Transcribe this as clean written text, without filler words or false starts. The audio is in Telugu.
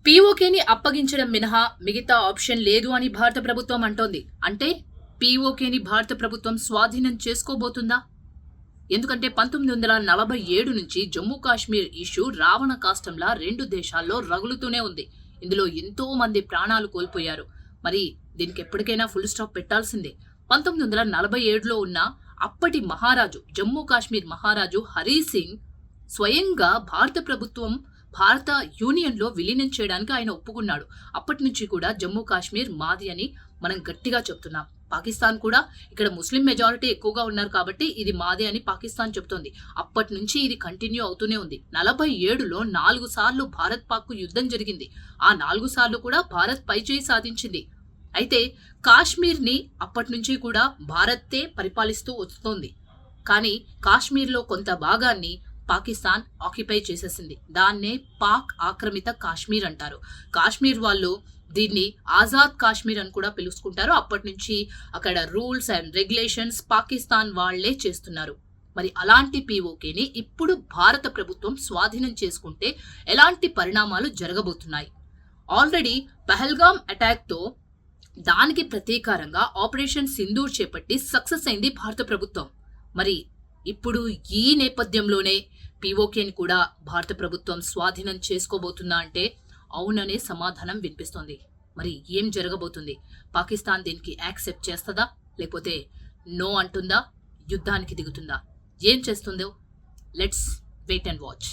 పీఓకేని అప్పగించడం మినహా మిగతా ఆప్షన్ లేదు అని భారత ప్రభుత్వం అంటోంది. అంటే పీఓకేని భారత ప్రభుత్వం స్వాధీనం చేసుకోబోతుందా? ఎందుకంటే 1947 నుంచి జమ్మూ కాశ్మీర్ ఇష్యూ రావణ కాష్టంలా రెండు దేశాల్లో రగులుతూనే ఉంది. ఇందులో ఎంతో మంది ప్రాణాలు కోల్పోయారు. మరి దీనికి ఎప్పటికైనా ఫుల్ స్టాప్ పెట్టాల్సిందే. 1947లో ఉన్న అప్పటి మహారాజు, జమ్మూ కాశ్మీర్ మహారాజు హరీ సింగ్ స్వయంగా భారత యూనియన్లో విలీనం చేయడానికి ఆయన ఒప్పుకున్నాడు. అప్పటి నుంచి కూడా జమ్మూ కాశ్మీర్ మాది అని మనం గట్టిగా చెప్తున్నాం. పాకిస్తాన్ కూడా ఇక్కడ ముస్లిం మెజారిటీ ఎక్కువగా ఉన్నారు కాబట్టి ఇది మాదే అని పాకిస్తాన్ చెప్తోంది. అప్పటి నుంచి ఇది కంటిన్యూ అవుతూనే ఉంది. 47లో 4 సార్లు భారత్ పాక్ యుద్ధం జరిగింది. ఆ 4 సార్లు కూడా భారత్ పైచేయి సాధించింది. అయితే కాశ్మీర్ని అప్పటి నుంచి కూడా భారతే పరిపాలిస్తూ వస్తోంది. కానీ కాశ్మీర్లో కొంత భాగాన్ని పాకిస్తాన్ ఆక్యుపై చేసేసింది. దాన్నే పాక్ ఆక్రమిత కాశ్మీర్ అంటారు. కాశ్మీర్ వాళ్ళు దీన్ని ఆజాద్ కాశ్మీర్ అని కూడా పిలుచుకుంటారు. అప్పటి నుంచి అక్కడ రూల్స్ అండ్ రెగ్యులేషన్స్ పాకిస్తాన్ వాళ్లే చేస్తున్నారు. మరి అలాంటి పీఓకేని ఇప్పుడు భారత ప్రభుత్వం స్వాధీనం చేసుకుంటే ఎలాంటి పరిణామాలు జరగబోతున్నాయి? ఆల్రెడీ పహల్గామ్ అటాక్ తో దానికి ప్రతీకారంగా ఆపరేషన్ సింధూర్ చేపట్టి సక్సెస్ అయింది భారత ప్రభుత్వం. మరి ఇప్పుడు ఈ నేపథ్యంలోనే పీఓకేని కూడా భారత ప్రభుత్వం స్వాధీనం చేసుకోబోతుందా అంటే అవుననే సమాధానం వినిపిస్తోంది. మరి ఏం జరగబోతుంది? పాకిస్తాన్ దీనికి యాక్సెప్ట్ చేస్తుందా, లేకపోతే నో అంటుందా, యుద్ధానికి దిగుతుందా? ఏం చేస్తుందో లెట్స్ వెయిట్ అండ్ వాచ్.